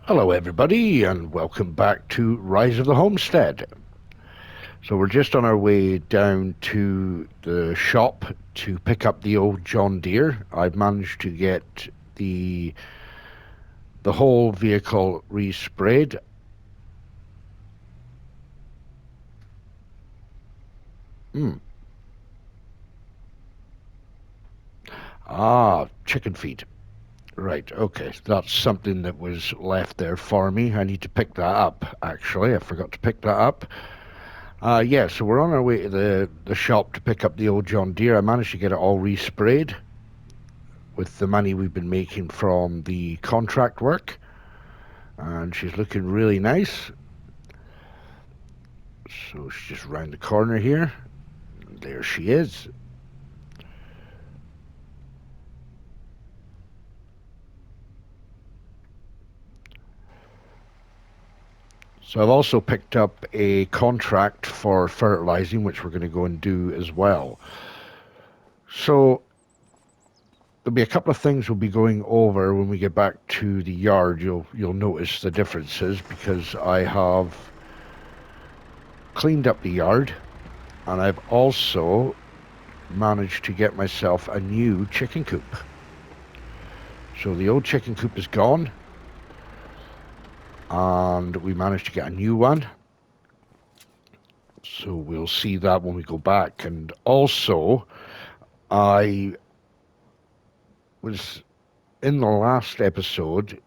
Hello everybody and welcome back to Rise of the Homestead. So we're just on our way down to the shop to pick up the old John Deere. I've managed to get the whole vehicle resprayed. Chicken feed. Right, okay. That's something that was left there for me. I need to pick that up, actually. I forgot to pick that up. Yeah, so we're on our way to the shop to pick up the old John Deere. I managed to get it all resprayed with the money we've been making from the contract work. And she's looking really nice. So she's just round the corner here. And there she is. So I've also picked up a contract for fertilizing, which we're going to go and do as well. So there'll be a couple of things we'll be going over when we get back to the yard. You'll notice the differences because I have cleaned up the yard and I've also managed to get myself a new chicken coop. So the old chicken coop is gone and we managed to get a new one. So we'll see that when we go back. And also, I was in the last episode,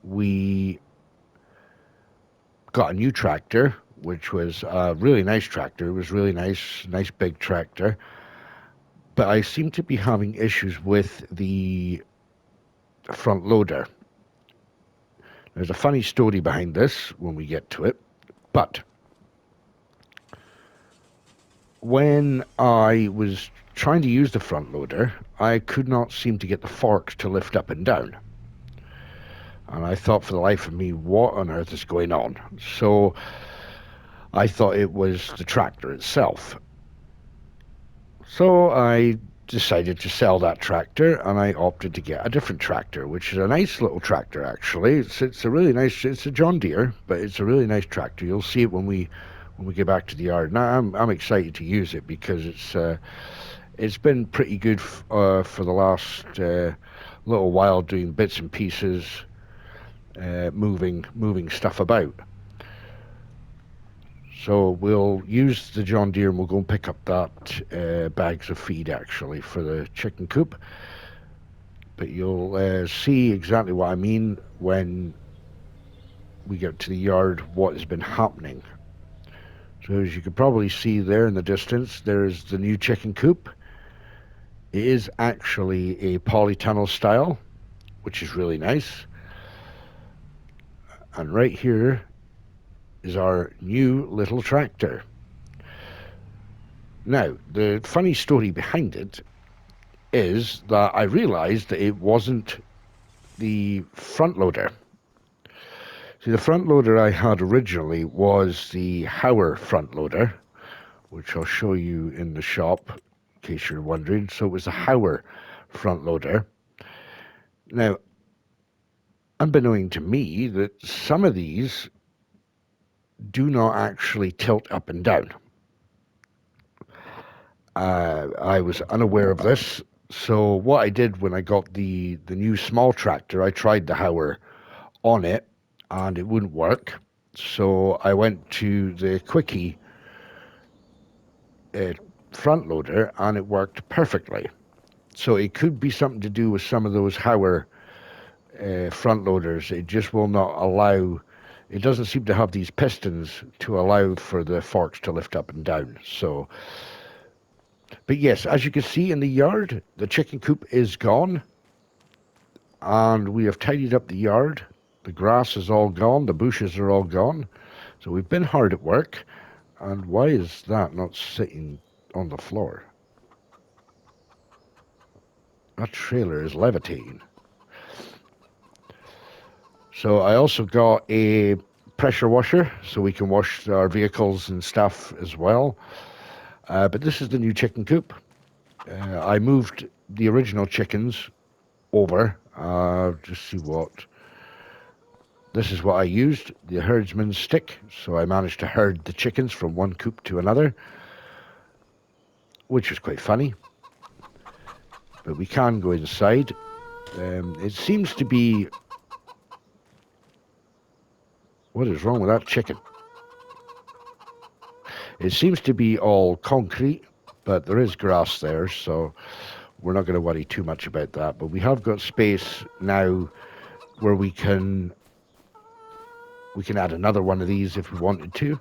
we got a new tractor, which was a really nice tractor. It was really nice big tractor. But I seem to be having issues with the front loader. There's a funny story behind this when we get to it, but when I was trying to use the front loader, I could not seem to get the forks to lift up and down. And I thought for the life of me, what on earth is going on? So I thought it was the tractor itself. So I decided to sell that tractor and I opted to get a different tractor, which is a nice little tractor actually. It's a really nice, it's a John Deere, but it's a really nice tractor. You'll see it when we get back to the yard. Now I'm excited to use it because it's been pretty good for the last little while, doing bits and pieces, moving stuff about. So we'll use the John Deere and we'll go and pick up that bags of feed actually for the chicken coop. But you'll see exactly what I mean when we get to the yard, what has been happening. So as you can probably see there in the distance, there's the new chicken coop. It is actually a polytunnel style, which is really nice. And right here is our new little tractor. Now, the funny story behind it is that I realized that it wasn't the front loader. See, the front loader I had originally was the Hauer front loader, which I'll show you in the shop, in case you're wondering. So it was the Hauer front loader. Now, unbeknown to me, that some of these do not actually tilt up and down. I was unaware of this, so what I did when I got the new small tractor, I tried the Hauer on it, and it wouldn't work. So I went to the Quickie front loader, and it worked perfectly. So it could be something to do with some of those Hauer front loaders. It just will not allow. It doesn't seem to have these pistons to allow for the forks to lift up and down. So, but yes, as you can see in the yard, the chicken coop is gone, and we have tidied up the yard. The grass is all gone. The bushes are all gone. So we've been hard at work. And why is that not sitting on the floor? That trailer is levitating. So I also got a pressure washer so we can wash our vehicles and stuff as well. But this is the new chicken coop. I moved the original chickens over. Just see what This is what I used, the herdsman's stick. So I managed to herd the chickens from one coop to another, which was quite funny. But we can go inside. It seems to be... What is wrong with that chicken? It seems to be all concrete, but there is grass there, so we're not going to worry too much about that. But we have got space now where we can add another one of these if we wanted to.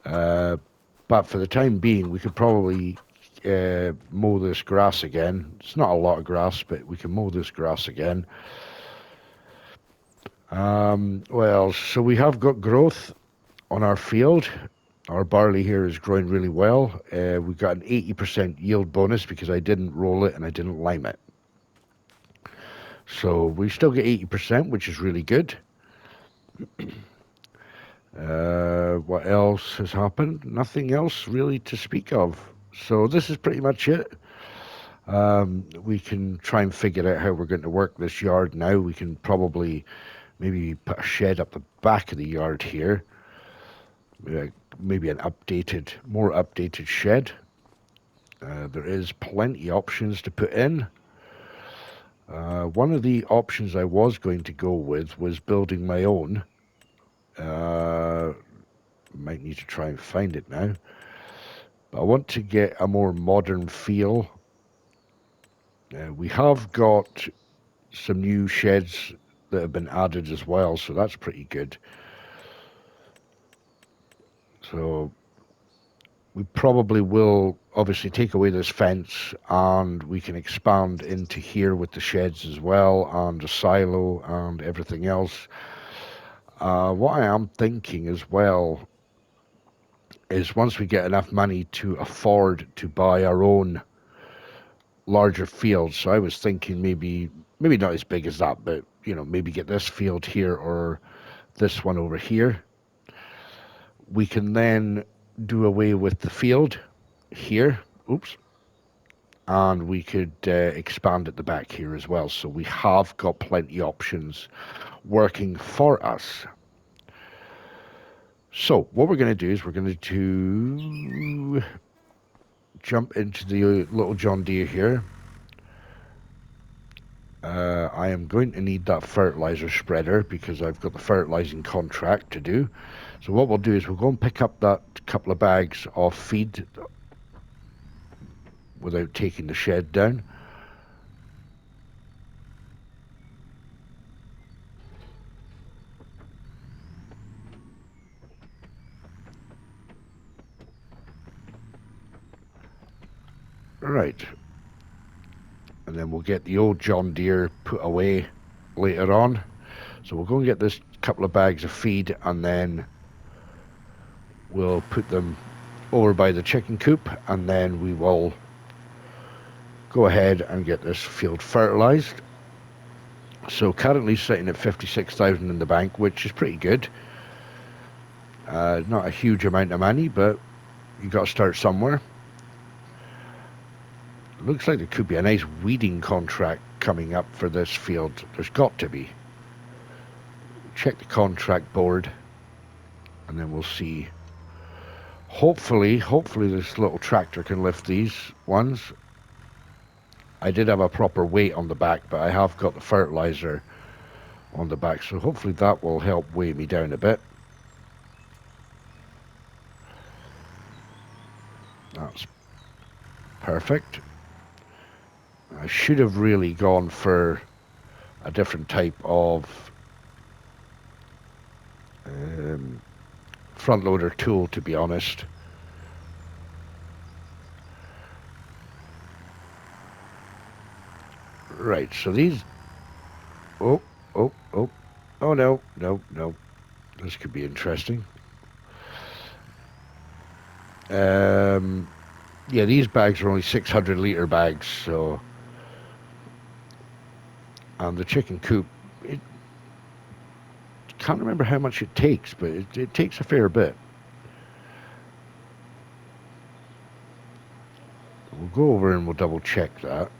But for the time being, we could probably mow this grass again. It's not a lot of grass, but we can mow this grass again. Well, so we have got growth on our field. Our barley here is growing really well. We got an 80% yield bonus because I didn't roll it and I didn't lime it. So we still get 80%, which is really good. What else has happened? Nothing else really to speak of. So this is pretty much it. We can try and figure out how we're going to work this yard now. We can probably maybe put a shed up the back of the yard here. Maybe an more updated shed. There is plenty options to put in. One of the options I was going to go with was building my own. Might need to try and find it now. But I want to get a more modern feel. We have got some new sheds that have been added as well, so that's pretty good. So we probably will obviously take away this fence and we can expand into here with the sheds as well and a silo and everything else. What I am thinking as well is once we get enough money to afford to buy our own larger fields, so I was thinking maybe not as big as that, but maybe get this field here or this one over here. We can then do away with the field here. Oops. And we could expand at the back here as well. So we have got plenty of options working for us. So what we're going to do is we're going to jump into the little John Deere here. I am going to need that fertilizer spreader because I've got the fertilizing contract to do. So what we'll do is we'll go and pick up that couple of bags of feed without taking the shed down. Right. And then we'll get the old John Deere put away later on. So we'll go and get this couple of bags of feed and then we'll put them over by the chicken coop and then we will go ahead and get this field fertilized. So currently sitting at 56,000 in the bank, which is pretty good. Not a huge amount of money, but you got to start somewhere. Looks like there could be a nice weeding contract coming up for this field. There's got to be. Check the contract board and then we'll see. Hopefully this little tractor can lift these ones. I did have a proper weight on the back, but I have got the fertilizer on the back, so hopefully that will help weigh me down a bit. That's perfect. I should have really gone for a different type of front loader tool, to be honest. Right, so these... Oh no. This could be interesting. Yeah, these bags are only 600 litre bags, so... And the chicken coop, can't remember how much it takes, but it takes a fair bit. We'll go over and we'll double check that.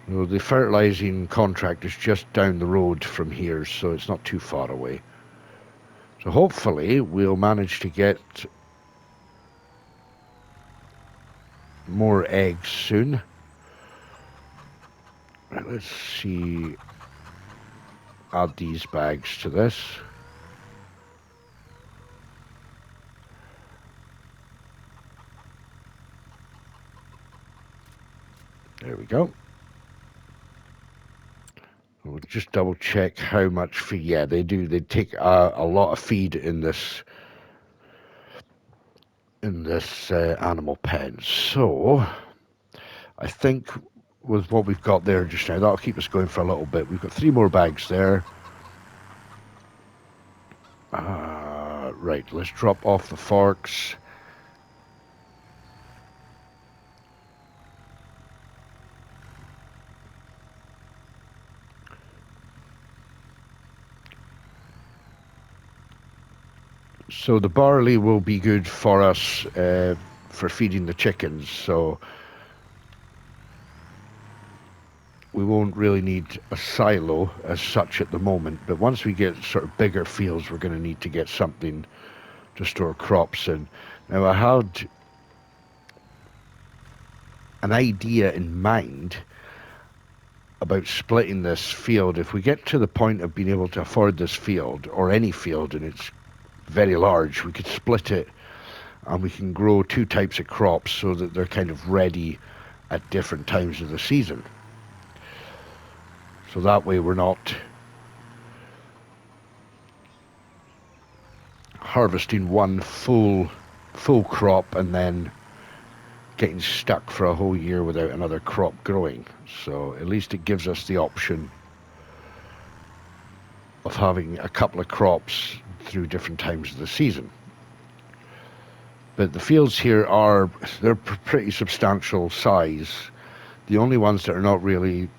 Well, the fertilizing contract is just down the road from here, so it's not too far away. So hopefully we'll manage to get more eggs soon. Right, let's see. Add these bags to this. There we go. We'll just double check how much feed. Yeah, they do. They take a lot of feed in this animal pen. So I think with what we've got there just now, that'll keep us going for a little bit. We've got 3 more bags there. Right, let's drop off the forks. So the barley will be good for us for feeding the chickens. So we won't really need a silo as such at the moment. But once we get sort of bigger fields, we're going to need to get something to store crops in. Now I had an idea in mind about splitting this field. If we get to the point of being able to afford this field, or any field, and it's very large, we could split it and we can grow 2 types of crops so that they're kind of ready at different times of the season. So that way we're not harvesting one full crop and then getting stuck for a whole year without another crop growing. So at least it gives us the option of having a couple of crops through different times of the season. But the fields here they're pretty substantial size. The only ones that are not really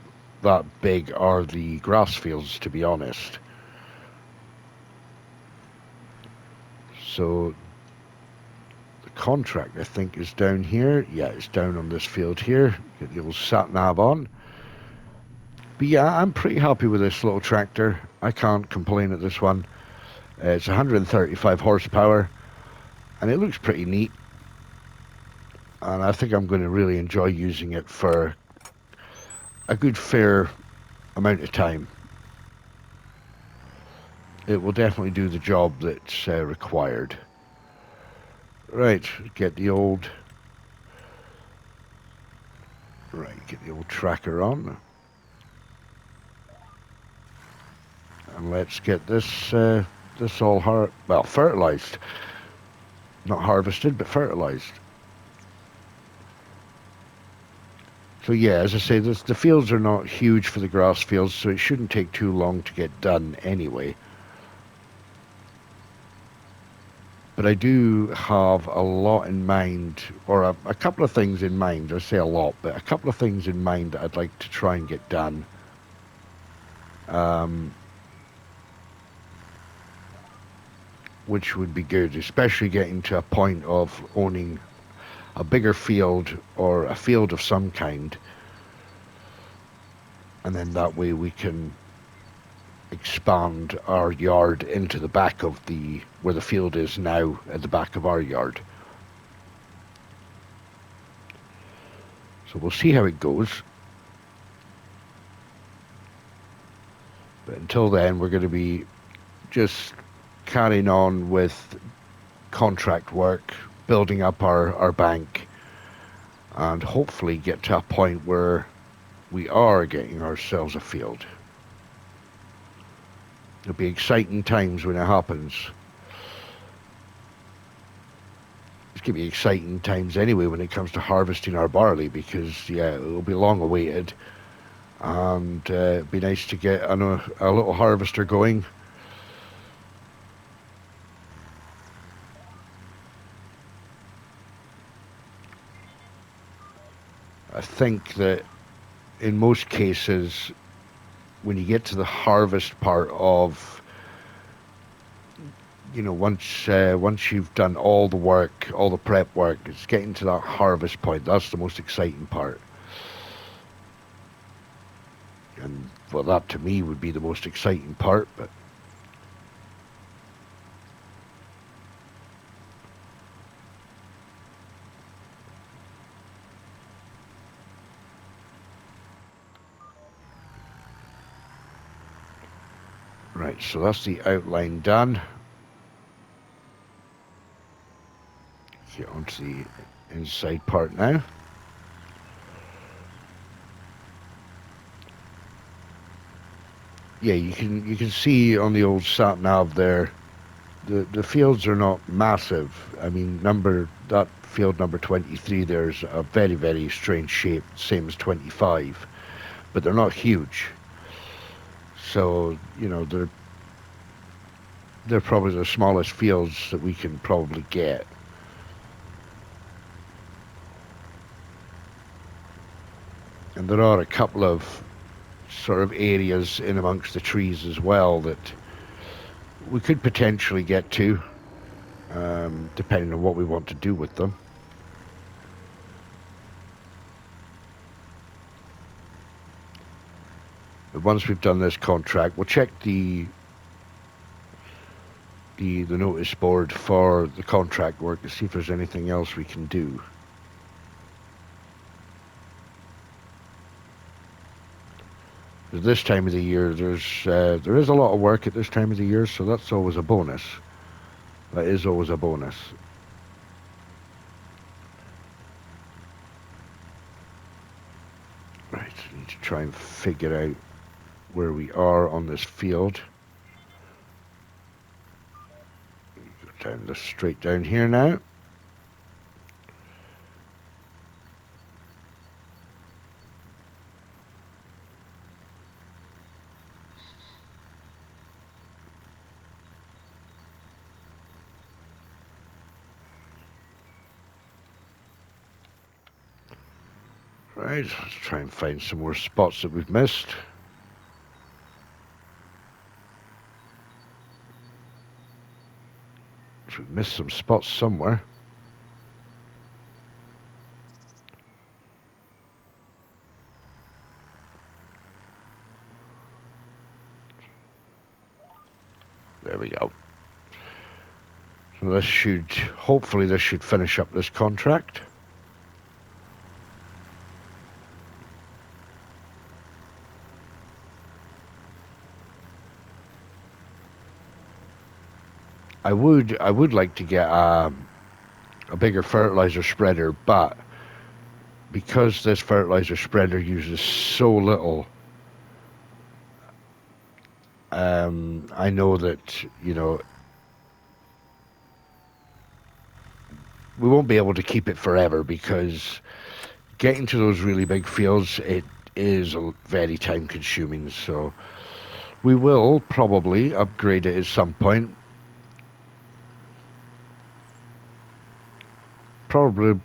that big are the grass fields, to be honest. So the contract, I think, is down here. Yeah, it's down on this field here. Get the old sat nav on. But yeah, I'm pretty happy with this little tractor. I can't complain at this one. It's 135 horsepower, and it looks pretty neat. And I think I'm going to really enjoy using it for a good fair amount of time. It will definitely do the job that's required. Right, get the old tracker on, and let's get this all fertilized. Not harvested, but fertilized. So yeah, as I say, the fields are not huge for the grass fields, so it shouldn't take too long to get done anyway. But I do have a lot in mind, or a couple of things in mind. I say a lot, but a couple of things in mind that I'd like to try and get done. Which would be good, especially getting to a point of owning a bigger field or a field of some kind. And then that way we can expand our yard into the back of where the field is now, at the back of our yard. So we'll see how it goes. But until then, we're going to be just carrying on with contract work, building up our bank, and hopefully get to a point where we are getting ourselves a field. It'll be exciting times when it happens. It's going to be exciting times anyway when it comes to harvesting our barley, because yeah, it'll be long awaited, and it'd be nice to get a little harvester going. I think that in most cases, when you get to the harvest part of, once you've done all the work, all the prep work, it's getting to that harvest point. That's the most exciting part. And well, that to me would be the most exciting part. But right, so that's the outline done. Get onto the inside part now. Yeah, you can see on the old sat nav there, the fields are not massive. I mean, that field number 23, there's a very, very strange shape, same as 25, but they're not huge. So they're probably the smallest fields that we can probably get. And there are a couple of sort of areas in amongst the trees as well that we could potentially get to, depending on what we want to do with them. But once we've done this contract, we'll check the notice board for the contract work to see if there's anything else we can do. This time of the year, there is a lot of work at this time of the year, so that's always a bonus. That is always a bonus. Right, I need to try and figure out where we are on this field. Go down this straight down here now. Right, let's try and find some more spots that we've missed. So we've missed some spots somewhere. There we go. So hopefully this should finish up this contract. I would like to get a bigger fertilizer spreader, but because this fertilizer spreader uses so little, I know that we won't be able to keep it forever because getting to those really big fields, it is very time consuming. So we will probably upgrade it at some point. Probably,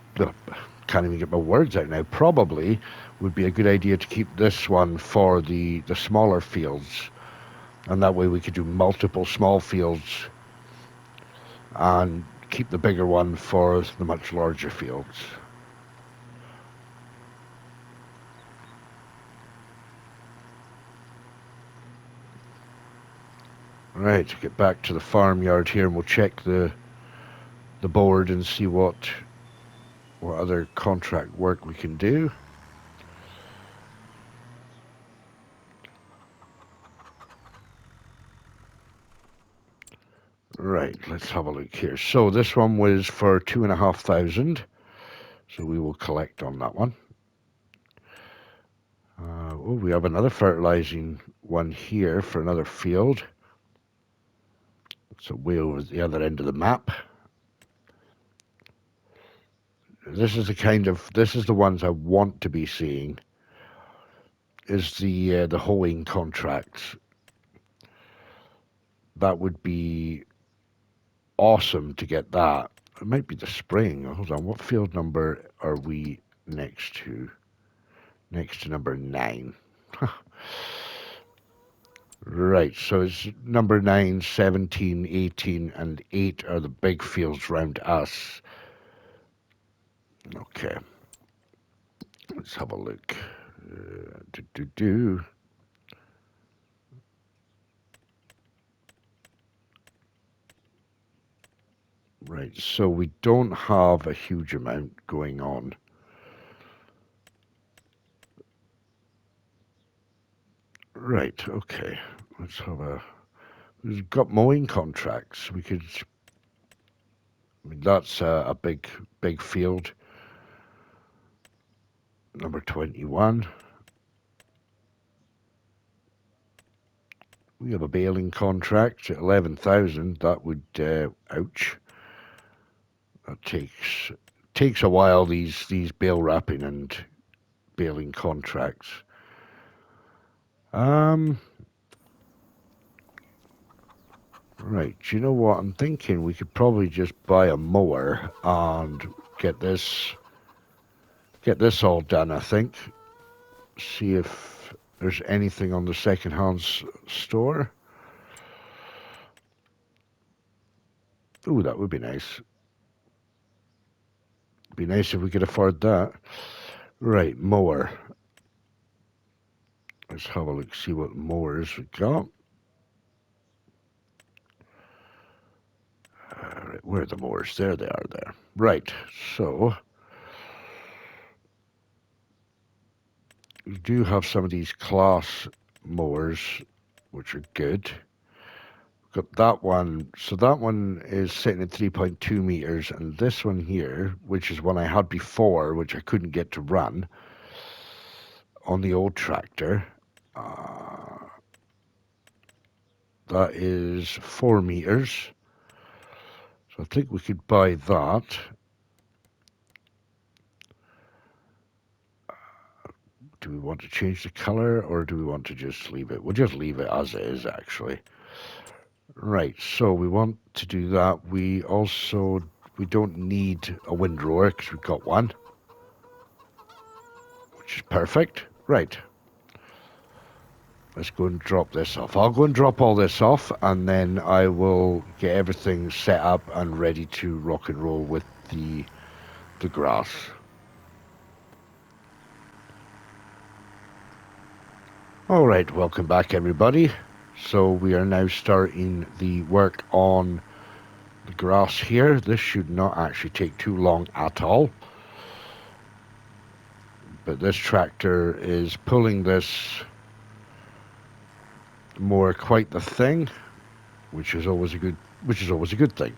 can't even get my words out now. Probably would be a good idea to keep this one for the smaller fields, and that way we could do multiple small fields and keep the bigger one for the much larger fields. Right, get back to the farmyard here, and we'll check the board and see what other contract work we can do. Right, let's have a look here. So this one was for 2,500. So we will collect on that one. We have another fertilizing one here for another field. So way over the other end of the map. This is the ones I want to be seeing. Is the hoeing contracts. That would be awesome to get that. It might be the spring. Hold on, what field number are we next to? Next to number 9. Right, so it's number 9, 17, 18, and 8 are the big fields round us. Okay, let's have a look. Do. Right, so we don't have a huge amount going on. Right, okay. Let's have a... We've got mowing contracts. We could... I mean, that's a big field. Number 21. We have a baling contract at 11,000. That would... ouch. That takes a while, these bale wrapping and baling contracts. Right, do you know what? I'm thinking we could probably just buy a mower and get this all done, I think. See if there's anything on the second-hand store. Ooh, that would be nice. Be nice if we could afford that. Right, mower. Let's have a look, see what mowers we got. Right, where are the mowers? There they are there. Right, so we do have some of these class mowers, which are good. Got that one. So that one is sitting at 3.2 meters, and this one here, which is one I had before, which I couldn't get to run on the old tractor, that is 4 meters. So I think we could buy that. Do we want to change the color, or do we want to just leave it? We'll just leave it as it is, actually. Right, so we want to do that. We don't need a windrower because we've got one, which is perfect. Right, let's go and drop this off. I'll go and drop all this off, and then I will get everything set up and ready to rock and roll with the grass. All right, welcome back, everybody. So we are now starting the work on the grass here. This should not actually take too long at all. But this tractor is pulling this mower quite the thing, which is always a good thing.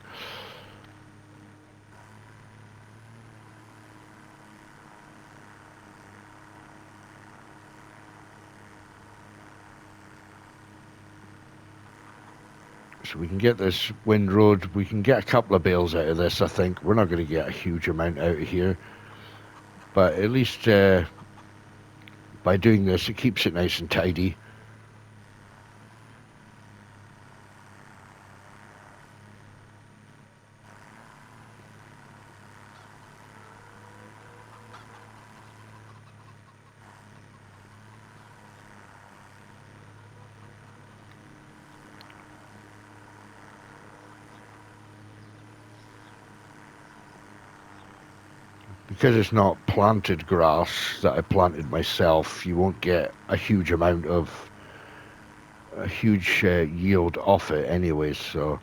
So we can get this windrowed. We can get a couple of bales out of this, I think. We're not going to get a huge amount out of here. But at least by doing this, it keeps it nice and tidy. Because it's not planted grass that I planted myself, you won't get a huge yield off it anyways, so.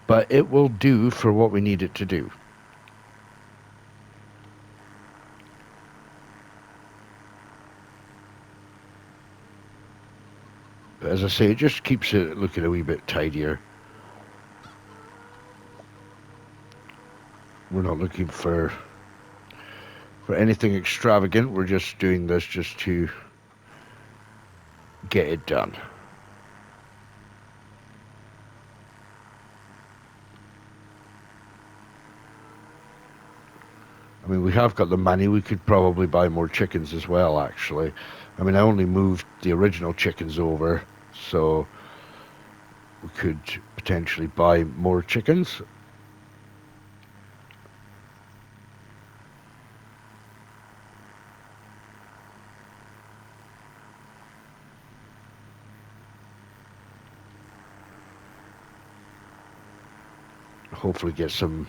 But it will do for what we need it to do. But as I say, it just keeps it looking a wee bit tidier. We're not looking for anything extravagant. We're just doing this just to get it done. I mean, we have got the money. We could probably buy more chickens as well, actually. I mean, I only moved the original chickens over, so we could potentially buy more chickens. Hopefully get some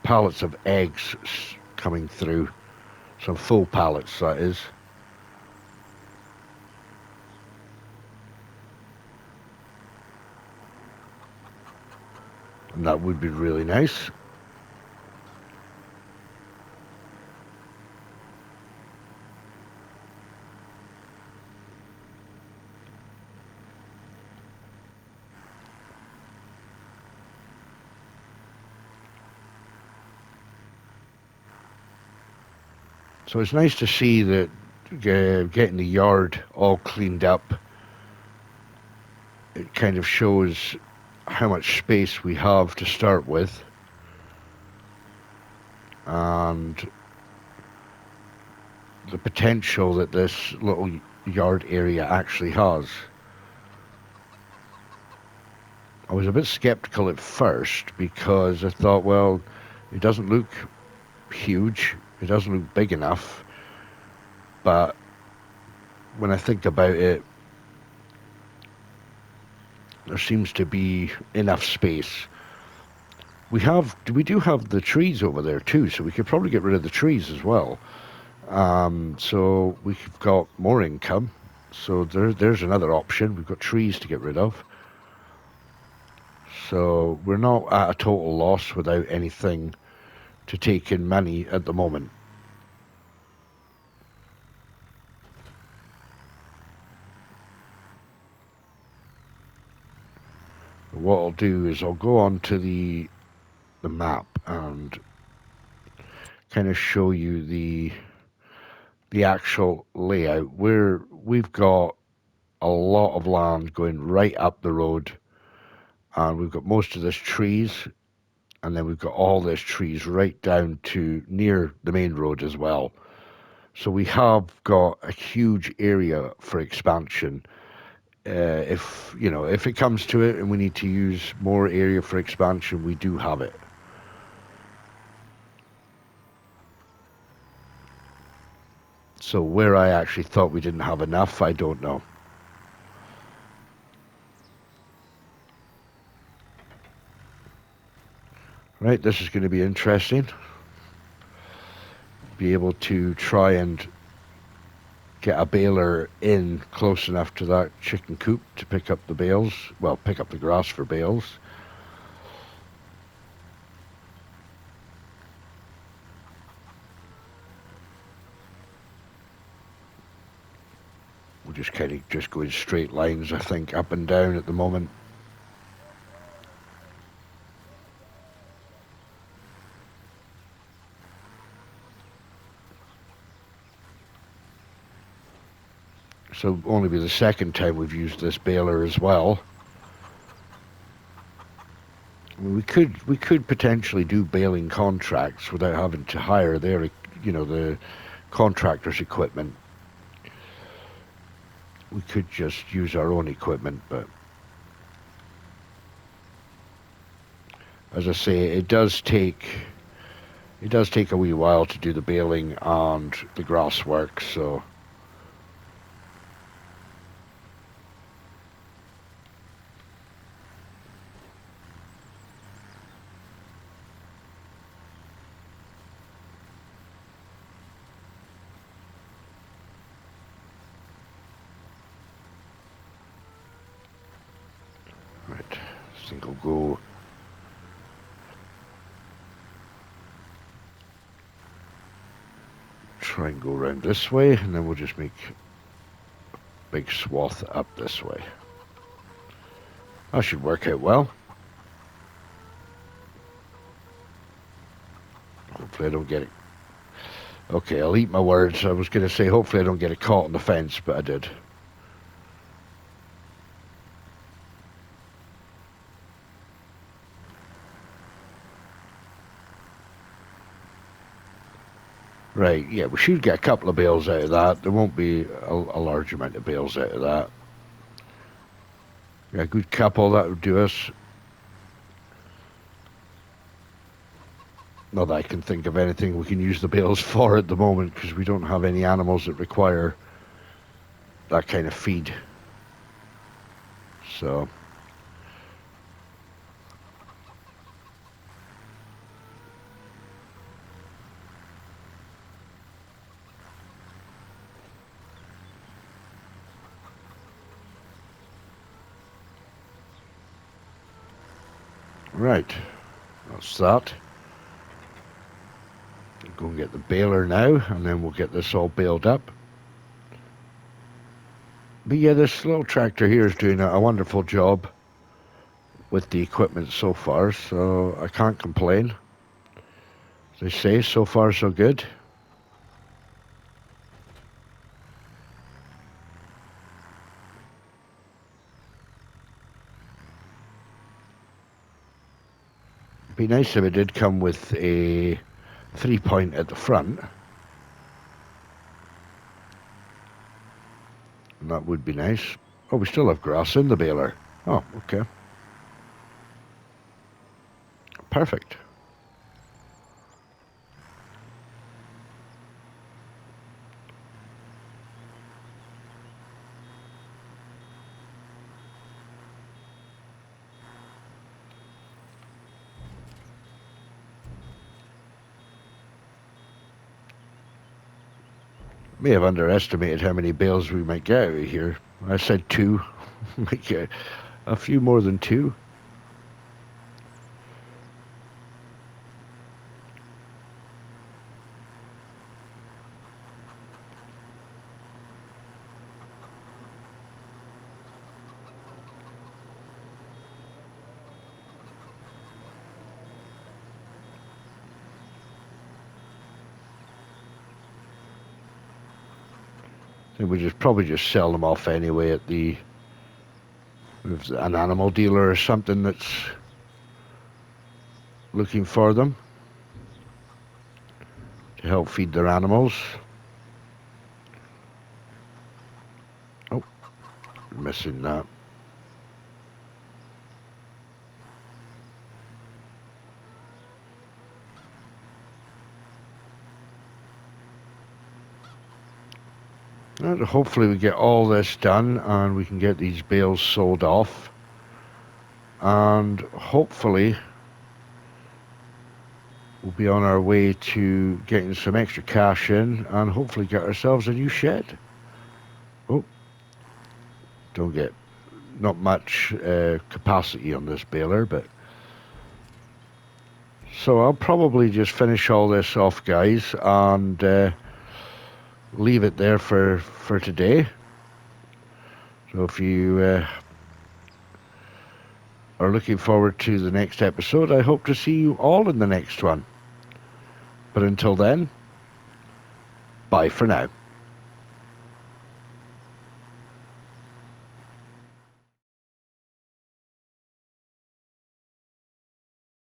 pallets of eggs coming through. Some full pallets, that is. And that would be really nice. So it's nice to see that getting the yard all cleaned up, it kind of shows how much space we have to start with, and the potential that this little yard area actually has. I was a bit skeptical at first because I thought, well, it doesn't look huge, it doesn't look big enough, but when I think about it, there seems to be enough space. We do have the trees over there too, so we could probably get rid of the trees as well. So we've got more income. So there's another option. We've got trees to get rid of. So we're not at a total loss without anything to take in money at the moment. What I'll do is I'll go on to the map and kind of show you the actual layout. We've got a lot of land going right up the road, and we've got most of this trees, and then we've got all this trees right down to near the main road as well. So we have got a huge area for expansion. If it comes to it and we need to use more area for expansion, we do have it. So where I actually thought we didn't have enough, I don't know. Right, this is going to be interesting. Be able to try and get a baler in close enough to that chicken coop to pick up the bales. Well, pick up the grass for bales. We're just kind of just going straight lines, I think, up and down at the moment. So only be the second time we've used this baler as well. I mean, we could potentially do baling contracts without having to hire the contractors' equipment. We could just use our own equipment, but as I say, it does take a wee while to do the baling and the grass work, so right. I think I'll go. Try and go around this way, and then we'll just make a big swath up this way. That should work out well. Hopefully I don't get it. Okay, I'll eat my words. I was going to say hopefully I don't get it caught on the fence, but I did. Right, yeah, we should get a couple of bales out of that. There won't be a large amount of bales out of that. Yeah, a good couple, that would do us. Not that I can think of anything we can use the bales for at the moment, because we don't have any animals that require that kind of feed. So, Right, that's that. Go and get the baler now, and then we'll get this all baled up. But yeah, this little tractor here is doing a wonderful job with the equipment so far, so I can't complain. As they say, so far so good. It'd be nice if it did come with a 3-point at the front. And that would be nice. Oh, we still have grass in the baler. Oh, okay. Perfect. May have underestimated how many bales we might get out of here. I said 2. Might get a few more than 2. And we probably just sell them off anyway at the if an animal dealer or something that's looking for them to help feed their animals. Oh, missing that. And hopefully we get all this done and we can get these bales sold off. And hopefully we'll be on our way to getting some extra cash in and hopefully get ourselves a new shed. Oh, don't get not much capacity on this baler, but so I'll probably just finish all this off, guys, and leave it there for today. So if you are looking forward to the next episode, I hope to see you all in the next one. But until then, bye for now.